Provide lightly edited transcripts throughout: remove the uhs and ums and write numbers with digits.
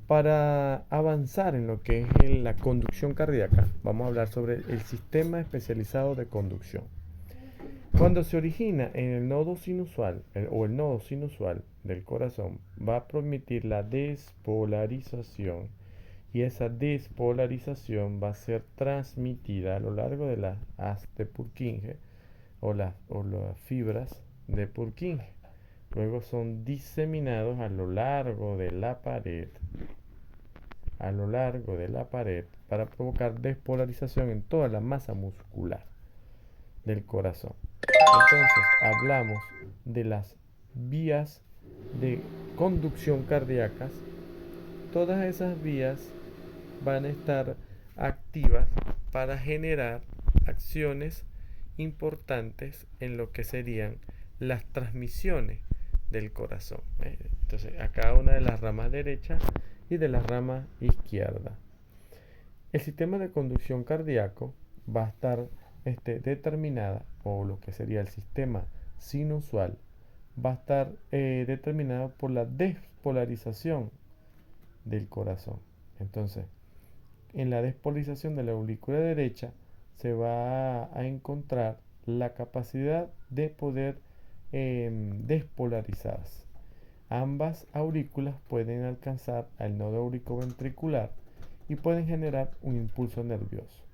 Para avanzar en lo que es la conducción cardíaca, vamos a hablar sobre el sistema especializado de conducción. Cuando se origina en el nodo sinusal o el nodo sinusal del corazón, va a permitir la despolarización y esa despolarización va a ser transmitida a lo largo de las haz de Purkinje o las fibras de Purkinje. Luego son diseminados a lo largo de la pared para provocar despolarización en toda la masa muscular del corazón. Entonces hablamos de las vías de conducción cardíacas. Todas esas vías van a estar activas para generar acciones importantes en lo que serían las transmisiones del corazón. Entonces, a cada una de las ramas derecha y de la rama izquierda. El sistema de conducción cardíaco va a estar determinada, o lo que sería el sistema sinusal, va a estar determinado por la despolarización del corazón. Entonces, en la despolarización de la aurícula derecha se va a encontrar la capacidad de poder despolarizarse. Ambas aurículas pueden alcanzar al nodo auriculoventricular y pueden generar un impulso nervioso.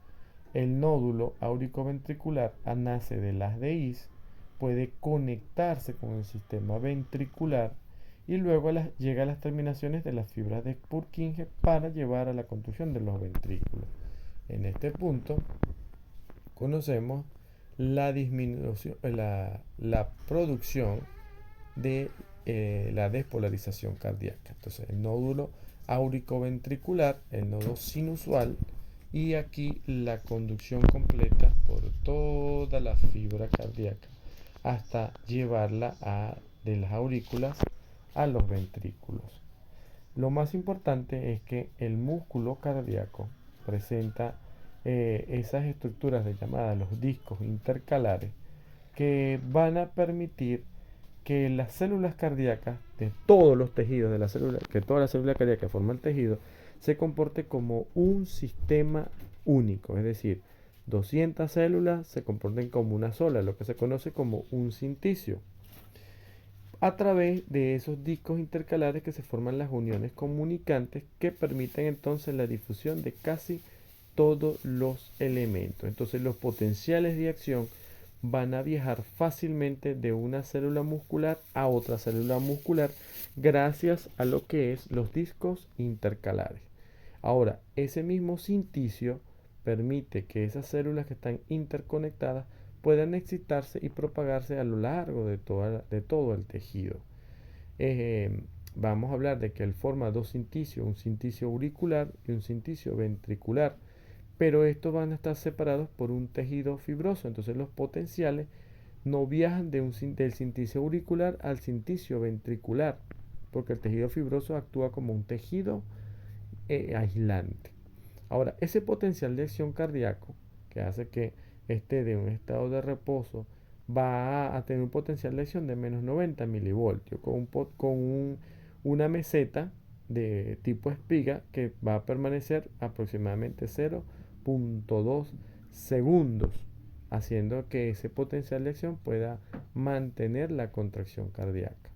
El nódulo auriculoventricular nace de las DIs, puede conectarse con el sistema ventricular y luego llega a las terminaciones de las fibras de Purkinje para llevar a la construcción de los ventrículos. En este punto conocemos la disminución, la producción de la despolarización cardíaca. Entonces, el nódulo auriculoventricular, el nodo sinusal, y aquí la conducción completa por toda la fibra cardíaca hasta llevarla de las aurículas a los ventrículos. Lo más importante es que el músculo cardíaco presenta esas estructuras llamadas los discos intercalares que van a permitir que las células cardíacas de todos los tejidos de la célula, que toda la célula cardíaca forma el tejido, se comporte como un sistema único, es decir, 200 células se comporten como una sola, lo que se conoce como un sinticio, a través de esos discos intercalares que se forman las uniones comunicantes que permiten entonces la difusión de casi todos los elementos. Entonces los potenciales de acción van a viajar fácilmente de una célula muscular a otra célula muscular gracias a lo que es los discos intercalares. Ahora, ese mismo sinticio permite que esas células que están interconectadas puedan excitarse y propagarse a lo largo de todo el tejido. Vamos a hablar de que él forma dos sinticios, un sinticio auricular y un sinticio ventricular, pero estos van a estar separados por un tejido fibroso. Entonces los potenciales no viajan del sinticio auricular al sinticio ventricular, porque el tejido fibroso actúa como un tejido aislante. Ahora, ese potencial de acción cardíaco que hace que esté de un estado de reposo va a tener un potencial de acción de menos 90 milivoltios con una meseta de tipo espiga que va a permanecer aproximadamente 0.2 segundos, haciendo que ese potencial de acción pueda mantener la contracción cardíaca.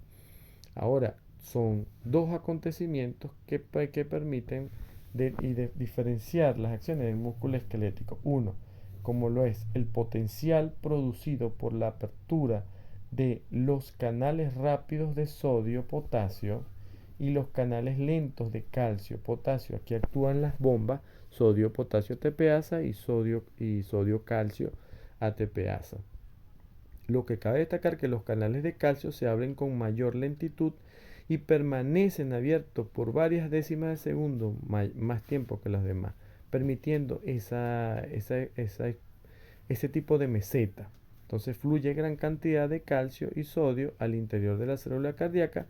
Ahora, son dos acontecimientos que permiten diferenciar las acciones del músculo esquelético. Uno, como lo es el potencial producido por la apertura de los canales rápidos de sodio-potasio y los canales lentos de calcio-potasio. Aquí actúan las bombas sodio-potasio ATPasa y sodio-calcio ATPasa. Lo que cabe destacar es que los canales de calcio se abren con mayor lentitud y permanecen abiertos por varias décimas de segundo más tiempo que los demás, permitiendo ese tipo de meseta. Entonces fluye gran cantidad de calcio y sodio al interior de la célula cardíaca,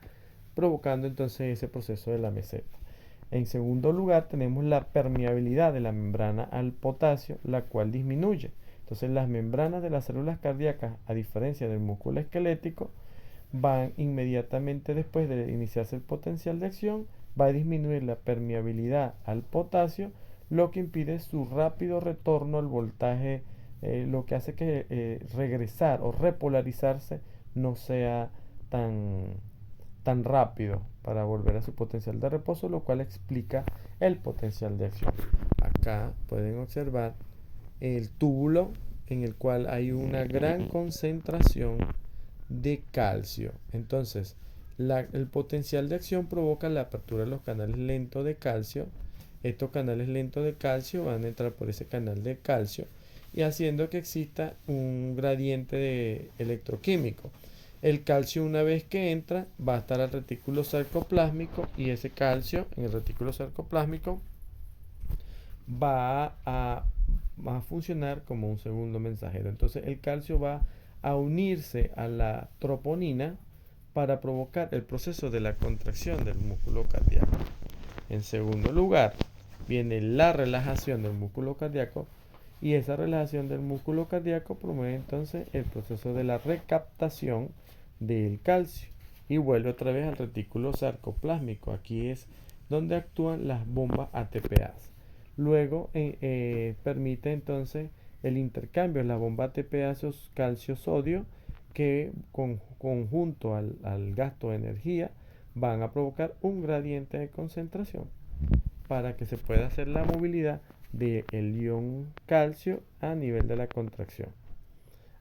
provocando entonces ese proceso de la meseta. En segundo lugar, tenemos la permeabilidad de la membrana al potasio, la cual disminuye. Entonces las membranas de las células cardíacas, a diferencia del músculo esquelético, van inmediatamente después de iniciarse el potencial de acción, va a disminuir la permeabilidad al potasio, lo que impide su rápido retorno al voltaje, lo que hace que regresar o repolarizarse no sea tan, tan rápido para volver a su potencial de reposo, lo cual explica el potencial de acción. Acá pueden observar el túbulo en el cual hay una gran concentración de calcio. Entonces, el potencial de acción provoca la apertura de los canales lentos de calcio. Estos canales lentos de calcio van a entrar por ese canal de calcio y haciendo que exista un gradiente electroquímico. El calcio, una vez que entra, va a estar al retículo sarcoplásmico y ese calcio en el retículo sarcoplásmico va a funcionar como un segundo mensajero. Entonces el calcio va a unirse a la troponina para provocar el proceso de la contracción del músculo cardíaco. En segundo lugar, viene la relajación del músculo cardíaco y esa relajación del músculo cardíaco promueve entonces el proceso de la recaptación del calcio y vuelve otra vez al retículo sarcoplásmico. Aquí es donde actúan las bombas ATPase. Luego permite entonces el intercambio de la bomba ATPase calcio-sodio que conjunto al gasto de energía van a provocar un gradiente de concentración para que se pueda hacer la movilidad del ion calcio a nivel de la contracción.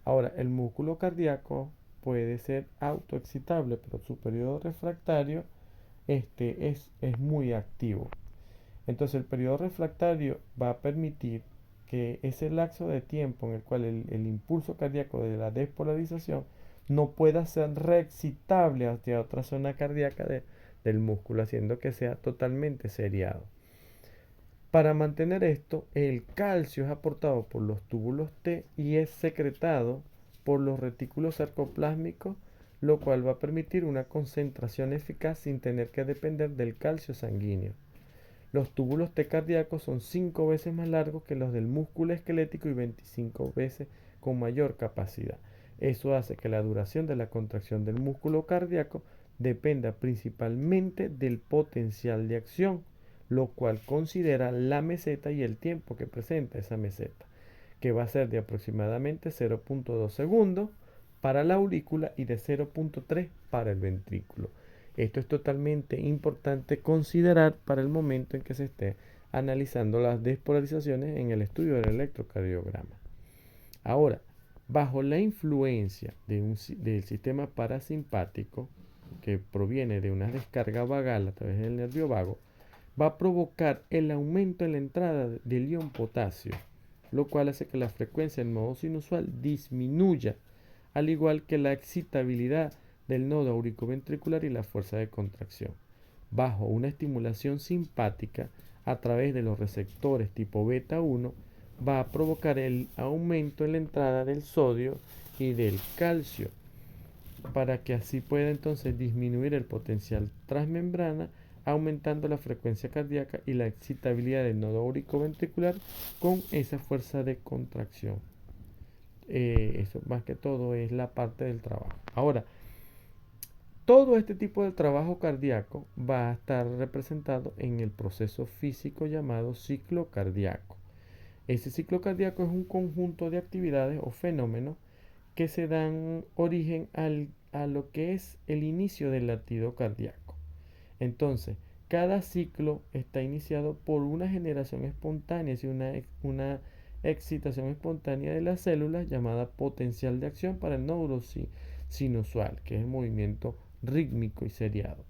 Ahora, el músculo cardíaco puede ser autoexcitable, pero su periodo refractario es muy activo. Entonces el periodo refractario va a permitir que ese lapso de tiempo en el cual el impulso cardíaco de la despolarización no pueda ser reexcitable hacia otra zona cardíaca del músculo, haciendo que sea totalmente seriado. Para mantener esto, el calcio es aportado por los túbulos T y es secretado por los retículos sarcoplásmicos, lo cual va a permitir una concentración eficaz sin tener que depender del calcio sanguíneo. Los túbulos T cardíacos son 5 veces más largos que los del músculo esquelético y 25 veces con mayor capacidad. Eso hace que la duración de la contracción del músculo cardíaco dependa principalmente del potencial de acción, lo cual considera la meseta y el tiempo que presenta esa meseta, que va a ser de aproximadamente 0.2 segundos para la aurícula y de 0.3 para el ventrículo. Esto es totalmente importante considerar para el momento en que se esté analizando las despolarizaciones en el estudio del electrocardiograma. Ahora, bajo la influencia del sistema parasimpático, que proviene de una descarga vagal a través del nervio vago, va a provocar el aumento en la entrada del ion potasio, lo cual hace que la frecuencia en modo sinusual disminuya, al igual que la excitabilidad del nodo auriculoventricular y la fuerza de contracción. Bajo una estimulación simpática a través de los receptores tipo beta 1, va a provocar el aumento en la entrada del sodio y del calcio, para que así pueda entonces disminuir el potencial transmembrana, aumentando la frecuencia cardíaca y la excitabilidad del nodo auriculoventricular con esa fuerza de contracción. Eso más que todo es la parte del trabajo. Ahora, todo este tipo de trabajo cardíaco va a estar representado en el proceso físico llamado ciclo cardíaco. Ese ciclo cardíaco es un conjunto de actividades o fenómenos que se dan origen a lo que es el inicio del latido cardíaco. Entonces, cada ciclo está iniciado por una generación espontánea, es una excitación espontánea de las células llamada potencial de acción para el nódulo sinusual, que es el movimiento rítmico y seriado.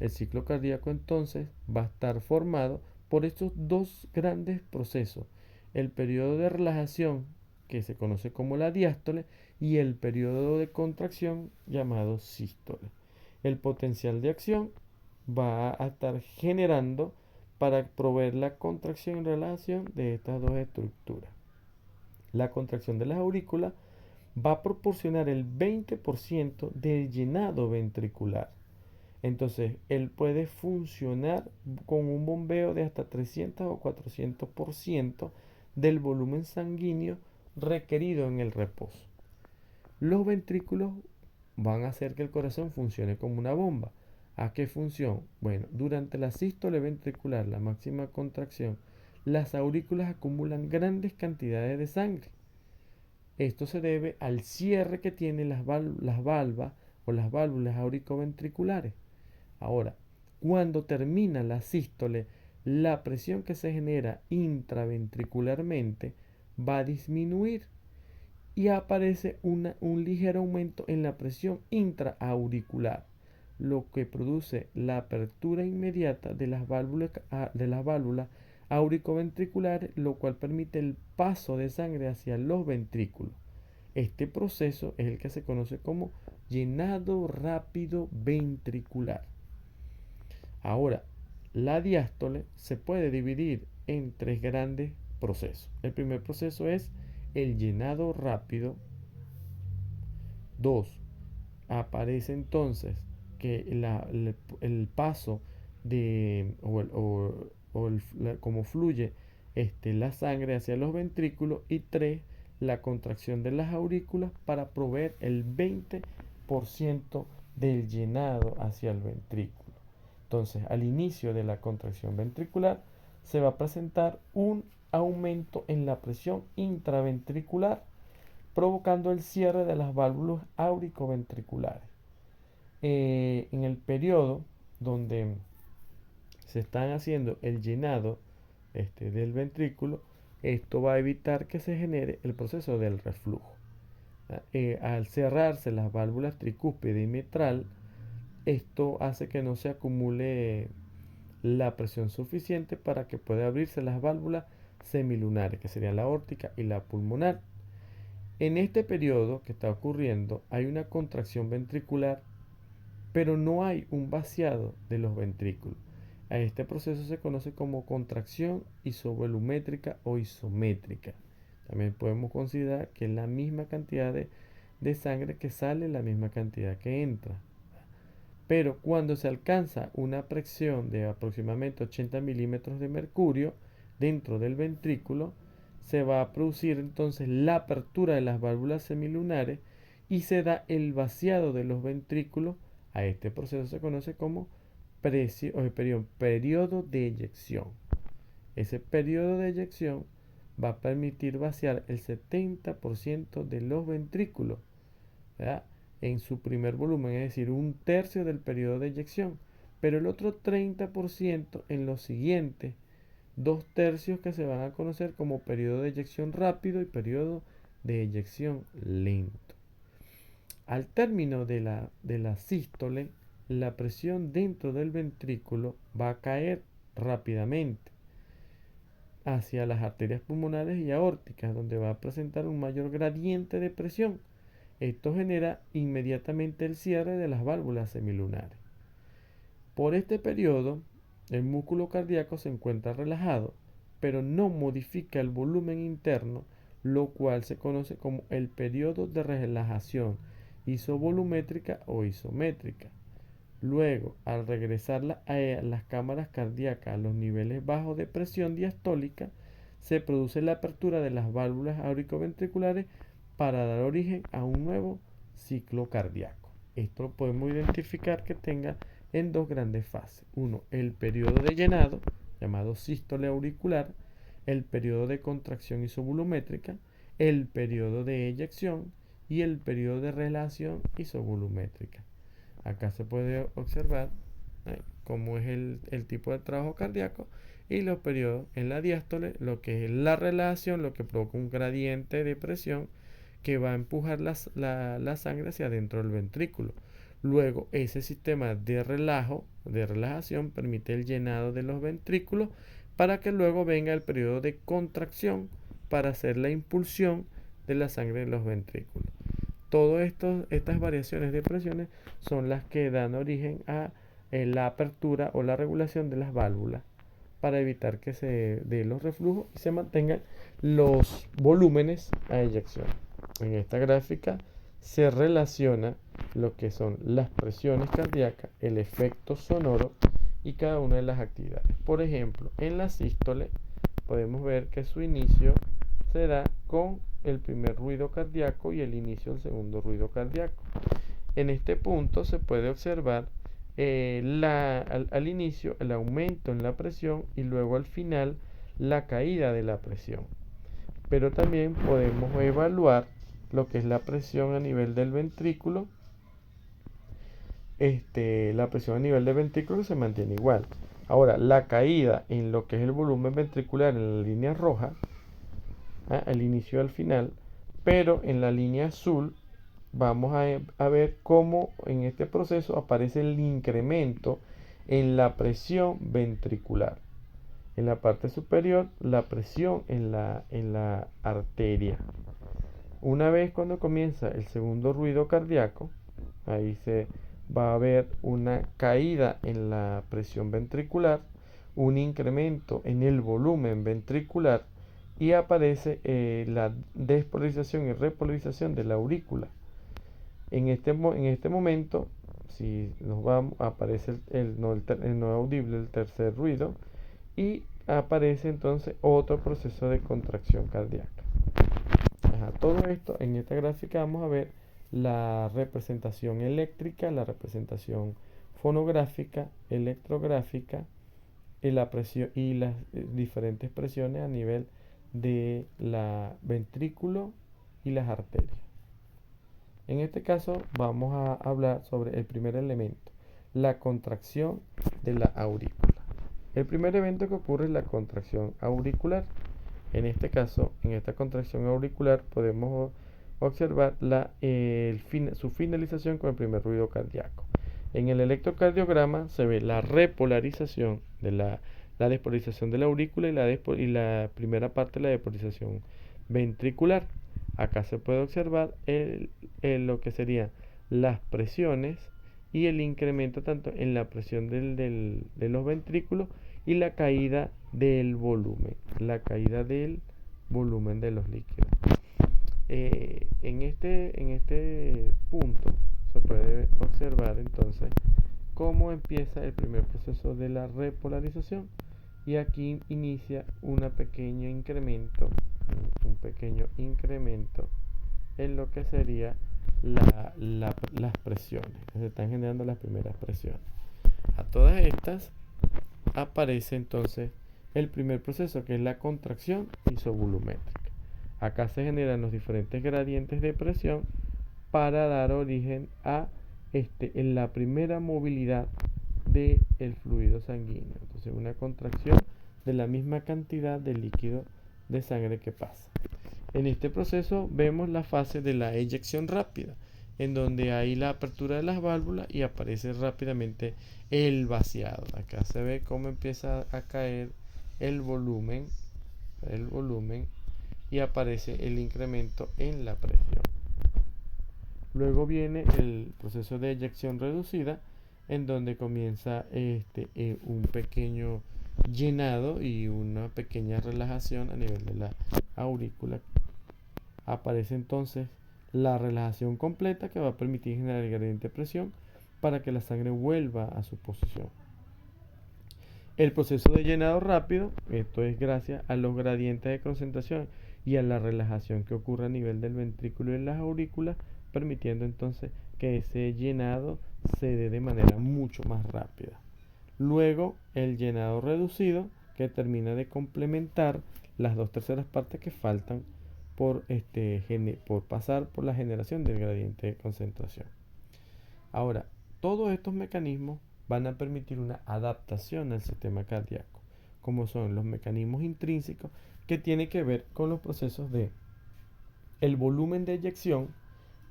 El ciclo cardíaco entonces va a estar formado por estos dos grandes procesos: el periodo de relajación, que se conoce como la diástole, y el periodo de contracción llamado sístole. El potencial de acción va a estar generando para proveer la contracción y relajación de estas dos estructuras. La contracción de las aurículas va a proporcionar el 20% del llenado ventricular. Entonces, él puede funcionar con un bombeo de hasta 300 o 400% del volumen sanguíneo requerido en el reposo. Los ventrículos van a hacer que el corazón funcione como una bomba. ¿A qué función? Bueno, durante la sístole ventricular, la máxima contracción, las aurículas acumulan grandes cantidades de sangre. Esto se debe al cierre que tienen las valvas o las válvulas auricoventriculares. Ahora, cuando termina la sístole, la presión que se genera intraventricularmente va a disminuir y aparece un ligero aumento en la presión intraauricular, lo que produce la apertura inmediata de las válvulas auricoventriculares, lo cual permite el paso de sangre hacia los ventrículos. Este proceso es el que se conoce como llenado rápido ventricular. Ahora, la diástole se puede dividir en tres grandes procesos. El primer proceso es el llenado rápido. 2. Aparece entonces que el paso de cómo fluye la sangre hacia los ventrículos. Y 3. La contracción de las aurículas para proveer el 20% del llenado hacia el ventrículo. Entonces, al inicio de la contracción ventricular se va a presentar un aumento en la presión intraventricular, provocando el cierre de las válvulas auricoventriculares. En el periodo donde se están haciendo el llenado del ventrículo, esto va a evitar que se genere el proceso del reflujo. Al cerrarse las válvulas tricúspide y mitral, esto hace que no se acumule la presión suficiente para que pueda abrirse las válvulas semilunares, que serían la aórtica y la pulmonar. En este periodo que está ocurriendo hay una contracción ventricular, pero no hay un vaciado de los ventrículos. A este proceso se conoce como contracción isovolumétrica o isométrica. También podemos considerar que es la misma cantidad de sangre que sale, la misma cantidad que entra. Pero cuando se alcanza una presión de aproximadamente 80 milímetros de mercurio dentro del ventrículo, se va a producir entonces la apertura de las válvulas semilunares y se da el vaciado de los ventrículos. A este proceso se conoce como periodo de eyección. Ese periodo de eyección va a permitir vaciar el 70% de los ventrículos, ¿verdad?, en su primer volumen, es decir, un tercio del periodo de eyección, pero el otro 30% en los siguientes 2/3 que se van a conocer como periodo de eyección rápido y periodo de eyección lento. Al término de la sístole, la presión dentro del ventrículo va a caer rápidamente hacia las arterias pulmonares y aórticas, donde va a presentar un mayor gradiente de presión. Esto genera inmediatamente el cierre de las válvulas semilunares. Por este periodo, el músculo cardíaco se encuentra relajado, pero no modifica el volumen interno, lo cual se conoce como el periodo de relajación isovolumétrica o isométrica. Luego, al regresar a las cámaras cardíacas a los niveles bajos de presión diastólica, se produce la apertura de las válvulas auricoventriculares para dar origen a un nuevo ciclo cardíaco. Esto lo podemos identificar que tenga en dos grandes fases. Uno, el periodo de llenado, llamado sístole auricular, el periodo de contracción isovolumétrica, el periodo de eyección y el periodo de relajación isovolumétrica. Acá se puede observar cómo es el tipo de trabajo cardíaco y los periodos en la diástole, lo que es la relajación, lo que provoca un gradiente de presión que va a empujar la sangre hacia adentro del ventrículo. Luego, ese sistema de relajación, permite el llenado de los ventrículos para que luego venga el periodo de contracción para hacer la impulsión de la sangre en los ventrículos. Todas estas variaciones de presiones son las que dan origen a la apertura o la regulación de las válvulas para evitar que se dé los reflujos y se mantengan los volúmenes a eyección. En esta gráfica se relaciona lo que son las presiones cardíacas, el efecto sonoro y cada una de las actividades. Por ejemplo, en la sístole podemos ver que su inicio se da con el primer ruido cardíaco y el inicio del segundo ruido cardíaco. En este punto se puede observar al inicio el aumento en la presión y luego al final la caída de la presión. Pero también podemos evaluar lo que es la presión a nivel del ventrículo. La presión a nivel del ventrículo se mantiene igual. Ahora, la caída en lo que es el volumen ventricular en la línea roja, al inicio y al final, pero en la línea azul vamos a ver cómo en este proceso aparece el incremento en la presión ventricular. En la parte superior, la presión en la arteria. Una vez cuando comienza el segundo ruido cardíaco, ahí se va a ver una caída en la presión ventricular, un incremento en el volumen ventricular y aparece la despolarización y repolarización de la aurícula. En este momento, si nos vamos, aparece el no audible, el tercer ruido, y aparece entonces otro proceso de contracción cardíaca. Todo esto en esta gráfica vamos a ver la representación eléctrica, la representación fonográfica, electrográfica y la presión y las diferentes presiones a nivel de la ventrículo y las arterias. En este caso vamos a hablar sobre el primer elemento, la contracción de la aurícula. El primer evento que ocurre es la contracción auricular. En este caso, en esta contracción auricular podemos observar su finalización con el primer ruido cardíaco. En el electrocardiograma se ve la repolarización de la despolarización de la aurícula y la primera parte de la despolarización ventricular. Acá se puede observar lo que serían las presiones y el incremento tanto en la presión de los ventrículos y la caída del volumen, de los líquidos. En este punto se puede observar entonces cómo empieza el primer proceso de la repolarización y aquí inicia un pequeño incremento en lo que sería las presiones. Se están generando las primeras presiones. A todas estas aparece entonces el primer proceso, que es la contracción isovolumétrica. Acá se generan los diferentes gradientes de presión para dar origen a en la primera movilidad del fluido sanguíneo. Entonces, una contracción de la misma cantidad de líquido de sangre que pasa. En este proceso vemos la fase de la eyección rápida, en donde hay la apertura de las válvulas y aparece rápidamente el vaciado. Acá se ve cómo empieza a caer el volumen y aparece el incremento en la presión. Luego viene el proceso de eyección reducida, en donde comienza un pequeño llenado y una pequeña relajación a nivel de la aurícula. Aparece entonces la relajación completa, que va a permitir generar el gradiente de presión para que la sangre vuelva a su posición. El proceso de llenado rápido, esto es gracias a los gradientes de concentración y a la relajación que ocurre a nivel del ventrículo y las aurículas, permitiendo entonces que ese llenado se dé de manera mucho más rápida. Luego el llenado reducido, que termina de complementar las 2/3 partes que faltan por pasar por la generación del gradiente de concentración. Ahora, todos estos mecanismos van a permitir una adaptación al sistema cardíaco, como son los mecanismos intrínsecos, que tienen que ver con los procesos de el volumen de eyección,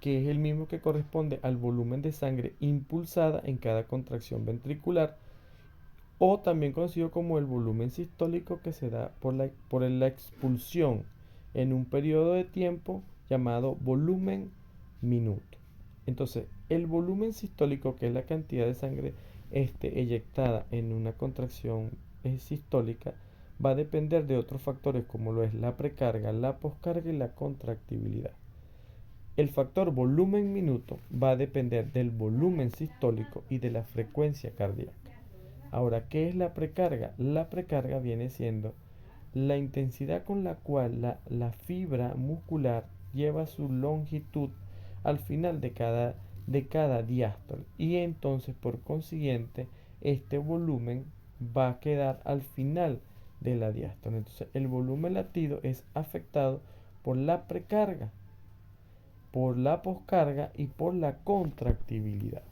que es el mismo que corresponde al volumen de sangre impulsada en cada contracción ventricular, o también conocido como el volumen sistólico, que se da por la expulsión en un periodo de tiempo llamado volumen minuto. Entonces, el volumen sistólico, que es la cantidad de sangre eyectada en una contracción sistólica, va a depender de otros factores como lo es la precarga, la poscarga y la contractibilidad. El factor volumen minuto va a depender del volumen sistólico y de la frecuencia cardíaca. Ahora, ¿qué es la precarga? La precarga viene siendo la intensidad con la cual la fibra muscular lleva su longitud al final de cada de cada diástole, y entonces por consiguiente este volumen va a quedar al final de la diástole. Entonces el volumen latido es afectado por la precarga, por la poscarga y por la contractibilidad.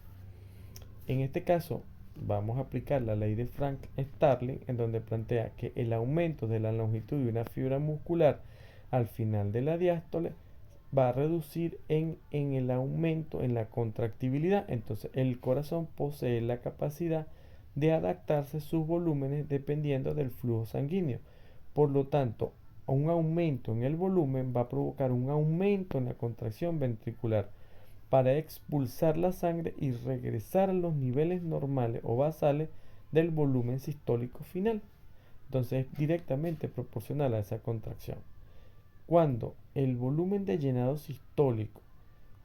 En este caso, vamos a aplicar la ley de Frank-Starling, en donde plantea que el aumento de la longitud de una fibra muscular al final de la diástole va a reducir en el aumento en la contractibilidad. Entonces, el corazón posee la capacidad de adaptarse a sus volúmenes dependiendo del flujo sanguíneo. Por lo tanto, un aumento en el volumen va a provocar un aumento en la contracción ventricular para expulsar la sangre y regresar a los niveles normales o basales del volumen sistólico final. Entonces es directamente proporcional a esa contracción. Cuando el volumen de llenado sistólico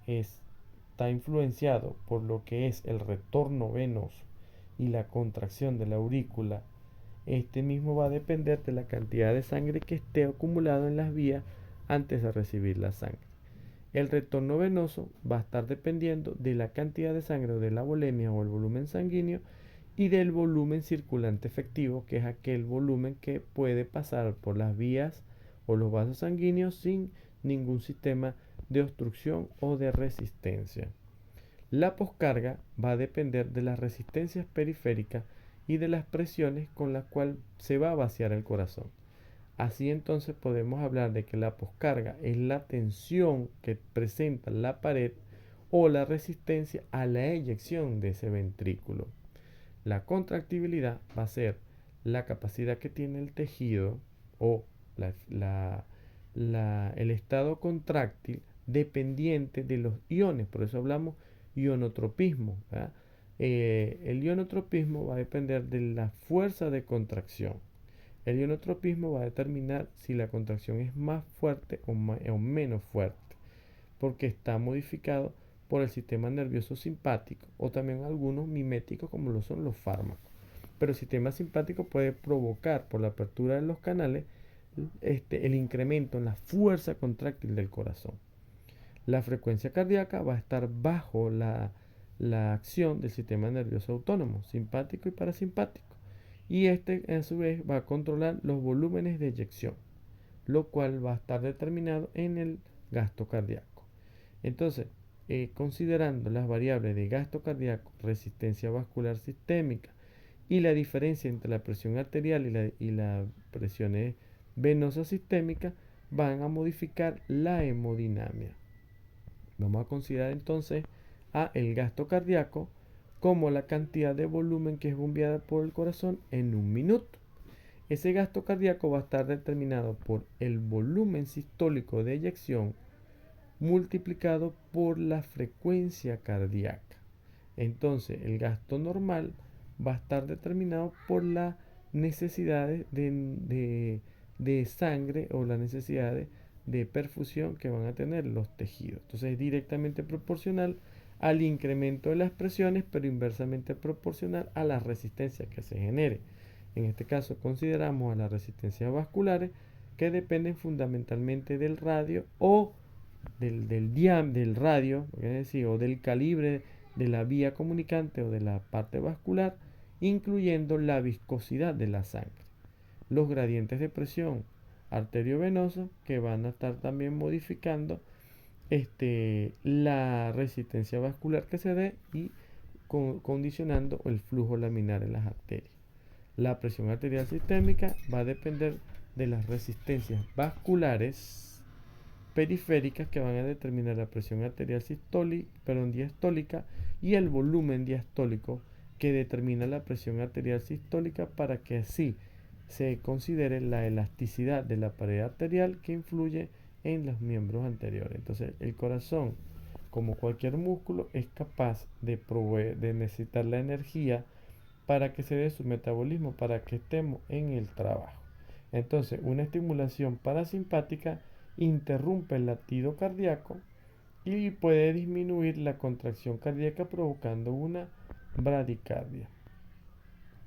está influenciado por lo que es el retorno venoso y la contracción de la aurícula, este mismo va a depender de la cantidad de sangre que esté acumulado en las vías antes de recibir la sangre. El retorno venoso va a estar dependiendo de la cantidad de sangre o de la volemia o el volumen sanguíneo y del volumen circulante efectivo, que es aquel volumen que puede pasar por las vías o los vasos sanguíneos sin ningún sistema de obstrucción o de resistencia. La poscarga va a depender de las resistencias periféricas y de las presiones con las cuales se va a vaciar el corazón. Así entonces podemos hablar de que la poscarga es la tensión que presenta la pared o la resistencia a la eyección de ese ventrículo. La contractibilidad va a ser la capacidad que tiene el tejido o el estado contráctil dependiente de los iones. Por eso hablamos ionotropismo. El ionotropismo va a depender de la fuerza de contracción. El ionotropismo va a determinar si la contracción es más fuerte o menos fuerte, porque está modificado por el sistema nervioso simpático o también algunos miméticos como lo son los fármacos. Pero el sistema simpático puede provocar por la apertura de los canales el incremento en la fuerza contráctil del corazón. La frecuencia cardíaca va a estar bajo la acción del sistema nervioso autónomo, simpático y parasimpático. Y este a su vez va a controlar los volúmenes de eyección, lo cual va a estar determinado en el gasto cardíaco. Entonces, considerando las variables de gasto cardíaco, resistencia vascular sistémica y la diferencia entre la presión arterial y la presión venosa sistémica, van a modificar la hemodinamia. Vamos a considerar entonces a el gasto cardíaco como la cantidad de volumen que es bombeada por el corazón en un minuto. Ese gasto cardíaco va a estar determinado por el volumen sistólico de eyección multiplicado por la frecuencia cardíaca. Entonces, el gasto normal va a estar determinado por las necesidades de sangre o las necesidades de perfusión que van a tener los tejidos. Entonces, es directamente proporcional al incremento de las presiones, pero inversamente proporcional a la resistencia que se genere. En este caso, consideramos a las resistencias vasculares que dependen fundamentalmente del radio o del radio, es decir, o del calibre de la vía comunicante o de la parte vascular, incluyendo la viscosidad de la sangre. Los gradientes de presión arteriovenosa que van a estar también modificando la resistencia vascular que se dé y condicionando el flujo laminar en las arterias. La presión arterial sistémica va a depender de las resistencias vasculares periféricas que van a determinar la presión arterial diastólica y el volumen diastólico que determina la presión arterial sistólica para que así se considere la elasticidad de la pared arterial que influye en los miembros anteriores. Entonces, el corazón, como cualquier músculo, es capaz de necesitar la energía para que se dé su metabolismo, para que estemos en el trabajo. Entonces, una estimulación parasimpática interrumpe el latido cardíaco y puede disminuir la contracción cardíaca provocando una bradicardia.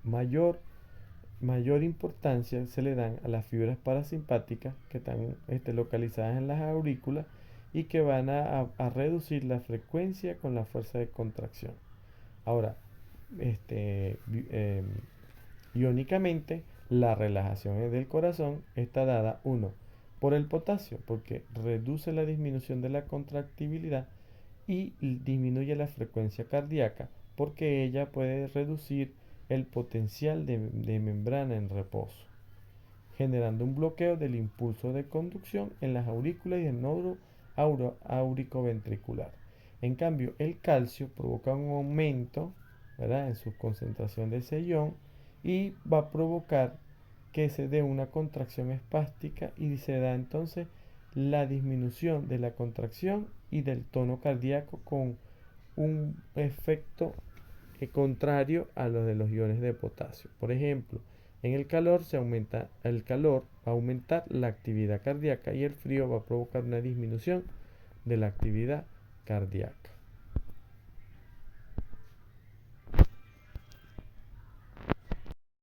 Mayor importancia se le dan a las fibras parasimpáticas que están localizadas en las aurículas y que van a reducir la frecuencia con la fuerza de contracción. Ahora, iónicamente, la relajación del corazón está dada, uno, por el potasio, porque reduce la disminución de la contractibilidad y disminuye la frecuencia cardíaca, porque ella puede reducir el potencial de membrana en reposo, generando un bloqueo del impulso de conducción en las aurículas y el nódulo auricoventricular. En cambio, el calcio provoca un aumento, ¿verdad?, en su concentración de ese ion y va a provocar que se dé una contracción espástica y se da entonces la disminución de la contracción y del tono cardíaco con un efecto contrario a lo de los iones de potasio. Por ejemplo, en el calor el calor va a aumentar la actividad cardíaca y el frío va a provocar una disminución de la actividad cardíaca.